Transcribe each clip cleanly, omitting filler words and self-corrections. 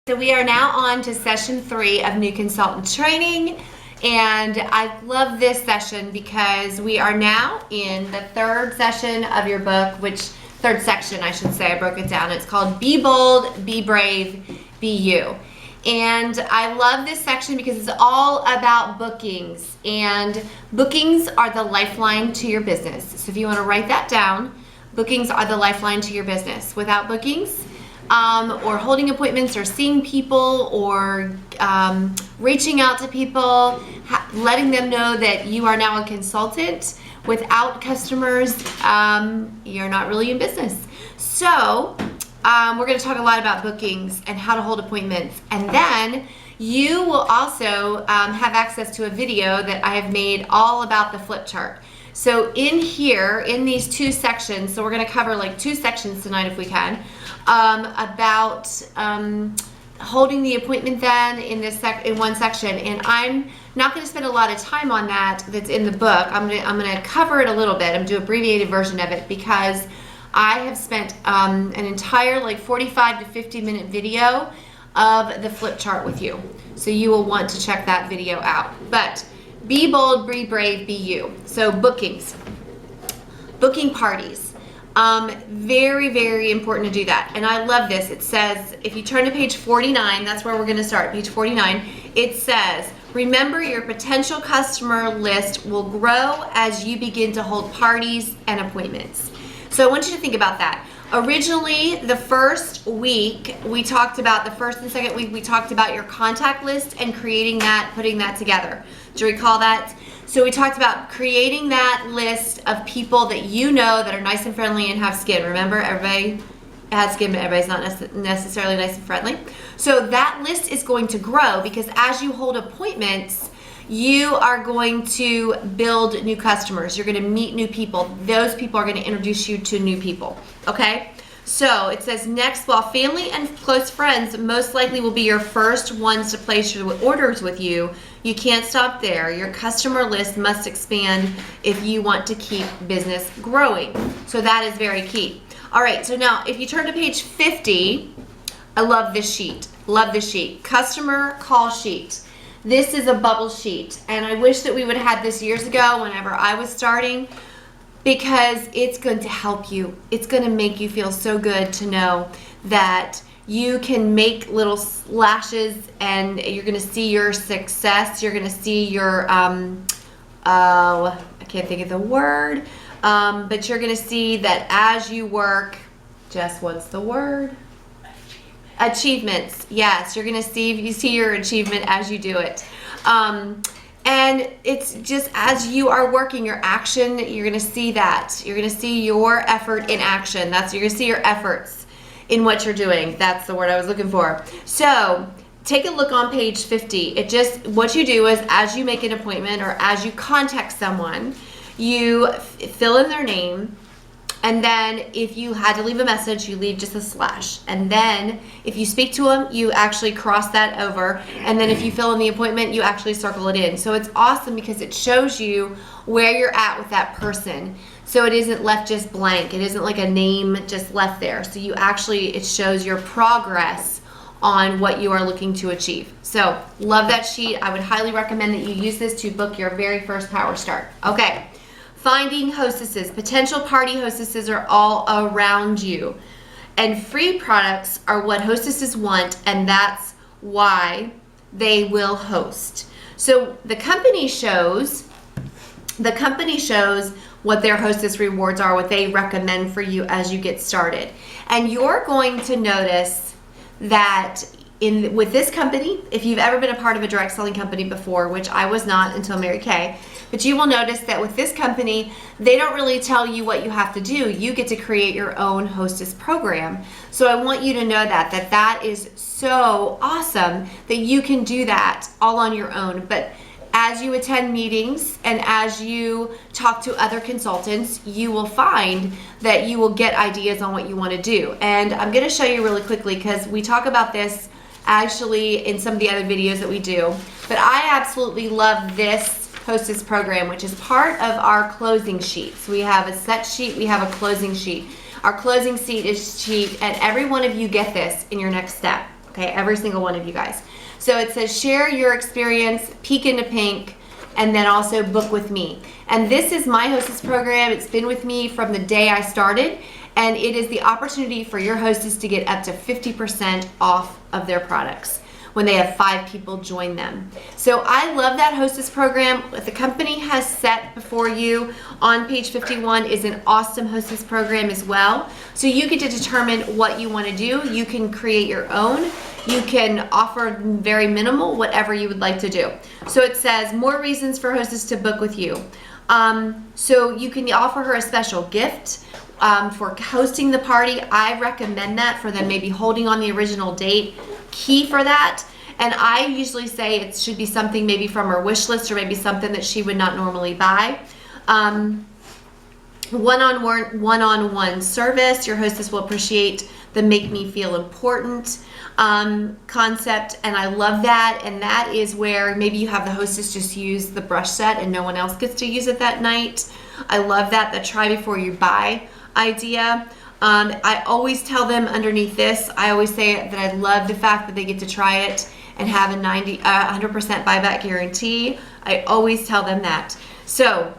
So we are now on to session 3 of New Consultant Training, and I love this session because we are now in the third session of your book, third section I should say, I broke it down. It's called Be Bold, Be Brave, Be You. And I love this section because it's all about bookings, and bookings are the lifeline to your business. So if you want to write that down, bookings are the lifeline to your business. Without bookings, or holding appointments or seeing people or reaching out to people, letting them know that you are now a consultant. Without customers, you're not really in business. So we're going to talk a lot about bookings and how to hold appointments. And then you will also have access to a video that I have made all about the flip chart. So in here, in these two sections, so we're going to cover like 2 sections tonight if we can, about holding the appointment then in one section. And I'm not going to spend a lot of time on that's in the book. I'm going to cover it a little bit. I'm going to do an abbreviated version of it because I have spent an entire like 45 to 50 minute video of the flip chart with you. So you will want to check that video out. But be bold, be brave, be you. So bookings, booking parties. Very, very important to do that. And I love this. It says, if you turn to page 49, that's where we're going to start, page 49. It says, remember your potential customer list will grow as you begin to hold parties and appointments. So I want you to think about that. Originally, the first week, we talked about, the first and second week, we talked about your contact list and creating that, putting that together. Do you recall that? So we talked about creating that list of people that you know that are nice and friendly and have skin. Remember, everybody has skin, but everybody's not necessarily nice and friendly. So that list is going to grow because as you hold appointments, you are going to build new customers. You're going to meet new people. Those people are going to introduce you to new people. Okay? So it says next, while family and close friends most likely will be your first ones to place your orders with you, you can't stop there. Your customer list must expand if you want to keep business growing. So that is very key. All right, so now if you turn to page 50, I love this sheet. Love this sheet. Customer call sheet. This is a bubble sheet, and I wish that we would have had this years ago whenever I was starting, because it's going to help you. It's going to make you feel so good to know that you can make little slashes and you're going to see your success. You're going to see your, I can't think of the word, but you're going to see that as you work, Jess, what's the word? Achievements. Yes, you're going to see your achievement as you do it. And it's just as you are working your action, you're going to see that. You're going to see your effort in action. You're going to see your efforts in what you're doing. That's the word I was looking for. So take a look on page 50. What you do is as you make an appointment or as you contact someone, you fill in their name. And then if you had to leave a message, you leave just a slash. And then if you speak to them, you actually cross that over. And then if you fill in the appointment, you actually circle it in. So it's awesome because it shows you where you're at with that person. So it isn't left just blank. It isn't like a name just left there. So it shows your progress on what you are looking to achieve. So love that sheet. I would highly recommend that you use this to book your very first Power Start. Okay. Finding hostesses. Potential party hostesses are all around you. And free products are what hostesses want, and that's why they will host. So the company shows what their hostess rewards are, what they recommend for you as you get started. And you're going to notice that with this company, if you've ever been a part of a direct selling company before, which I was not until Mary Kay, but you will notice that with this company, they don't really tell you what you have to do. You get to create your own hostess program. So I want you to know that is so awesome that you can do that all on your own. But as you attend meetings and as you talk to other consultants, you will find that you will get ideas on what you want to do. And I'm going to show you really quickly because we talk about this actually in some of the other videos that we do. But I absolutely love this hostess program, which is part of our closing sheet. So we have a set sheet, we have a closing sheet. Our closing sheet, and every one of you get this in your next step. okay? Every single one of you guys. So it says share your experience, peek into pink, and then also book with me. And this is my hostess program. It's been with me from the day I started, and it is the opportunity for your hostess to get up to 50% off of their products when they have 5 people join them. So I love that hostess program. What the company has set before you on page 51 is an awesome hostess program as well. So you get to determine what you want to do. You can create your own. You can offer very minimal, whatever you would like to do. So it says more reasons for hostess to book with you. So you can offer her a special gift for hosting the party. I recommend that for them maybe holding on the original date. Key for that. And I usually say it should be something maybe from her wish list or maybe something that she would not normally buy. One-on-one service. Your hostess will appreciate the make me feel important concept, and I love that. And that is where maybe you have the hostess just use the brush set and no one else gets to use it that night. I love that, the try before you buy idea. I always tell them underneath this, I always say that I love the fact that they get to try it and have a 100% buyback guarantee. I always tell them that. So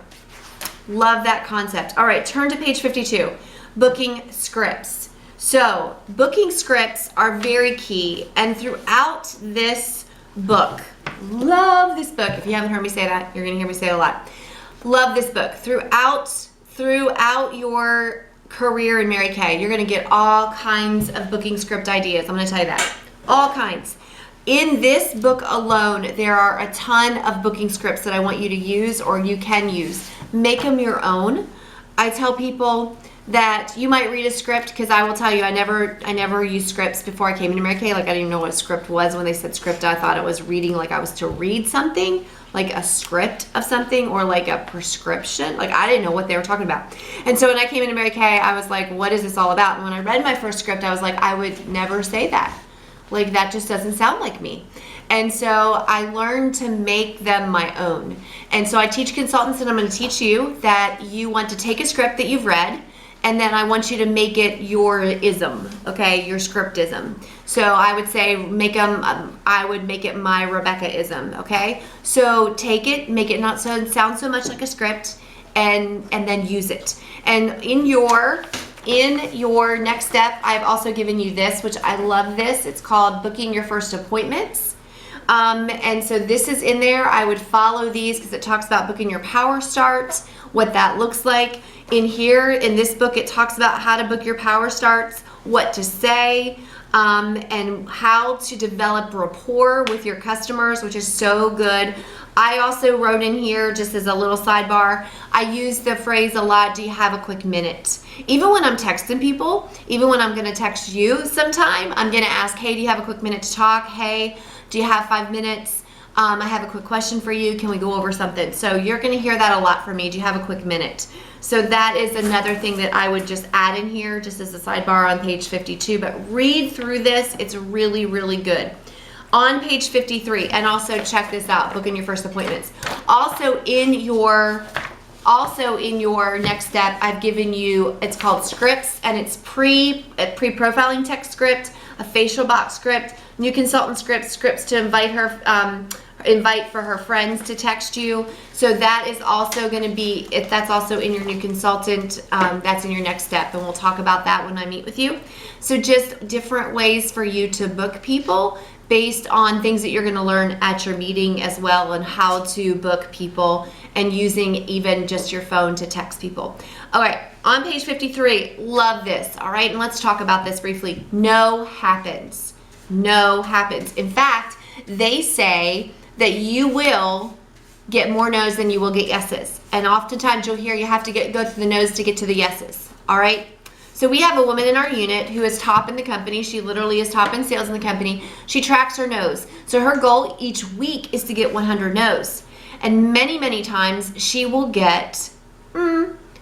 love that concept. All right, turn to page 52, booking scripts. So booking scripts are very key, and throughout this book, love this book. If you haven't heard me say that, you're gonna hear me say it a lot. Love this book. Throughout your career in Mary Kay, you're gonna get all kinds of booking script ideas. I'm gonna tell you that, all kinds. In this book alone, there are a ton of booking scripts that I want you to use, or you can use. Make them your own. I tell people that you might read a script, because I will tell you, I never used scripts before I came into Mary Kay. Like, I didn't even know what a script was. When they said script, I thought it was reading, like I was to read something, like a script of something, or like a prescription. Like, I didn't know what they were talking about. And so when I came into Mary Kay, I was like, what is this all about? And when I read my first script, I was like, I would never say that. Like, that just doesn't sound like me. And so I learned to make them my own. And so I teach consultants, and I'm going to teach you that you want to take a script that you've read, and then I want you to make it your ism, okay, your scriptism. So I would say I would make it my Rebecca-ism, okay? So take it, make it not sound so much like a script, and then use it. And in your next step, I've also given you this, which I love this. It's called Booking Your First Appointments. And so this is in there. I would follow these because it talks about booking your power starts, what that looks like. In here, in this book, it talks about how to book your power starts, what to say, and how to develop rapport with your customers, which is so good. I also wrote in here, just as a little sidebar, I use the phrase a lot, do you have a quick minute? Even when I'm texting people, even when I'm gonna text you sometime, I'm gonna ask, hey, do you have a quick minute to talk? Hey, do you have 5 minutes? I have a quick question for you. Can we go over something? So you're gonna hear that a lot from me. Do you have a quick minute? So that is another thing that I would just add in here, just as a sidebar on page 52. But read through this. It's really, really good. On page 53, and also check this out, booking your first appointments. Also in your next step, I've given you, it's called scripts, and it's pre-profiling text script, a facial box script, new consultant scripts to invite for her friends to text you. So that is also going to be, if that's also in your new consultant, that's in your next step, and we'll talk about that when I meet with you. So just different ways for you to book people based on things that you're going to learn at your meeting as well, and how to book people and using even just your phone to text people. All right, on page 53, love this. All right, and let's talk about this briefly. No happens. No happens. In fact, they say that you will get more no's than you will get yeses. And oftentimes you'll hear you have to go through the no's to get to the yeses. All right? So we have a woman in our unit who is top in the company. She literally is top in sales in the company. She tracks her no's. So her goal each week is to get 100 no's. And many, many times she will get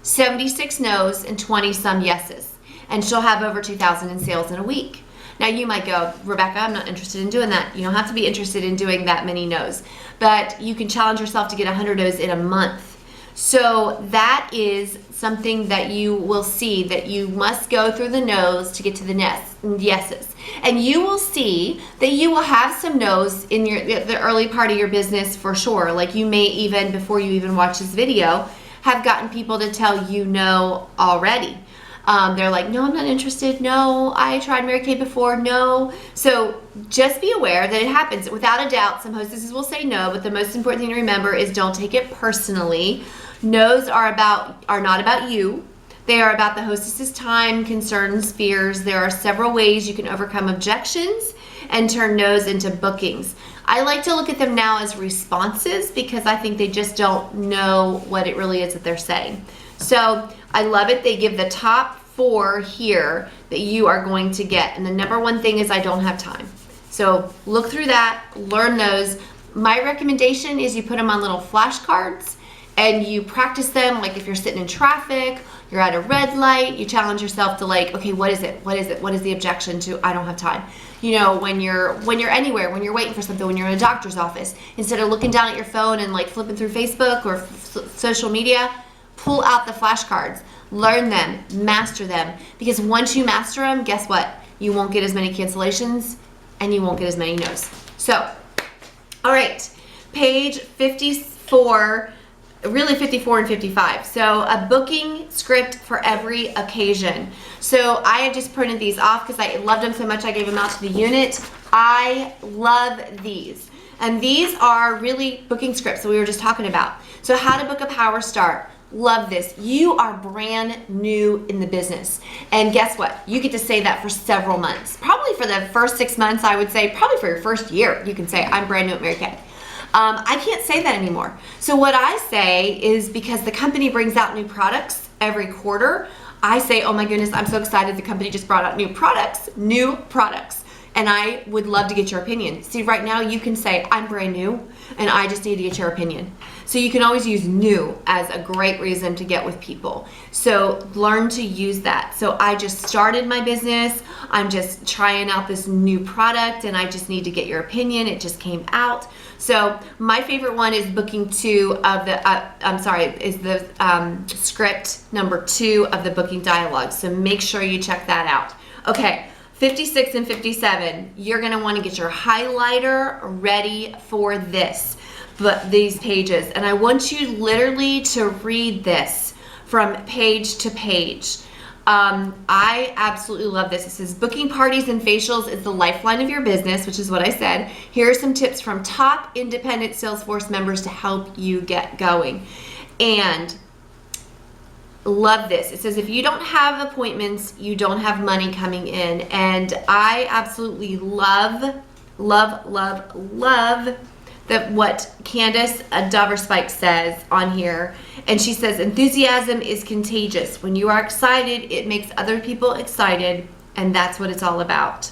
76 no's and 20 some yeses. And she'll have over 2,000 in sales in a week. Now you might go, Rebecca, I'm not interested in doing that. You don't have to be interested in doing that many no's, but you can challenge yourself to get 100 no's in a month. So that is something that you will see, that you must go through the no's to get to the yeses. And you will see that you will have some no's in the early part of your business for sure. Like you may even, before you even watch this video, have gotten people to tell you no already. They're like, no, I'm not interested. No, I tried Mary Kay before. No. So just be aware that it happens. Without a doubt, some hostesses will say no, but the most important thing to remember is don't take it personally. No's are not about you. They are about the hostess's time, concerns, fears. There are several ways you can overcome objections and turn no's into bookings. I like to look at them now as responses because I think they just don't know what it really is that they're saying. So I love it. They give the top 4 here that you are going to get. And the number one thing is I don't have time. So look through that, learn those. My recommendation is you put them on little flashcards and you practice them. Like if you're sitting in traffic, you're at a red light, you challenge yourself to like, okay, what is it? What is it? What is the objection to I don't have time? You know, when you're anywhere, when you're waiting for something, when you're in a doctor's office, instead of looking down at your phone and like flipping through Facebook or social media, pull out the flashcards, learn them, master them. Because once you master them, guess what? You won't get as many cancellations and you won't get as many no's. So, all right, page 54, really 54 and 55. So a booking script for every occasion. So I have just printed these off because I loved them so much I gave them out to the unit. I love these. And these are really booking scripts that we were just talking about. So how to book a power start. Love this. You are brand new in the business. And guess what? You get to say that for several months. Probably for the first 6 months, I would say, probably for your first year, you can say, I'm brand new at Mary Kay. I can't say that anymore. So what I say is because the company brings out new products every quarter, I say, oh my goodness, I'm so excited the company just brought out new products. And I would love to get your opinion. See, right now you can say, I'm brand new and I just need to get your opinion. So you can always use new as a great reason to get with people. So learn to use that. So I just started my business. I'm just trying out this new product and I just need to get your opinion. It just came out. So my favorite one is booking 2 of the, is the script number 2 of the booking dialogue. So make sure you check that out. Okay. 56 and 57, you're gonna wanna get your highlighter ready for this, but these pages. And I want you literally to read this from page to page. I absolutely love this. It says, booking parties and facials is the lifeline of your business, which is what I said. Here are some tips from top independent Salesforce members to help you get going. And love this. It says, if you don't have appointments, you don't have money coming in. And I absolutely love that what Candace Doverspike says on here. And she says, enthusiasm is contagious. When you are excited, it makes other people excited. And that's what it's all about.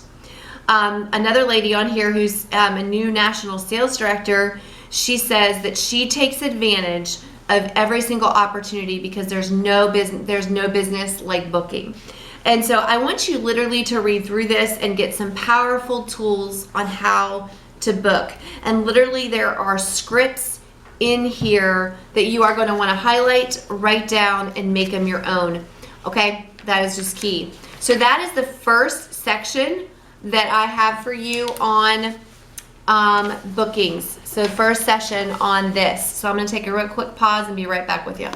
Another lady on here who's a new national sales director, she says that she takes advantage of every single opportunity because there's no business like booking. And so I want you literally to read through this and get some powerful tools on how to book. And literally there are scripts in here that you are going to want to highlight, write down, and make them your own. Okay, that is just key. So that is the first section that I have for you on bookings. So first session on this. So I'm going to take a real quick pause and be right back with you.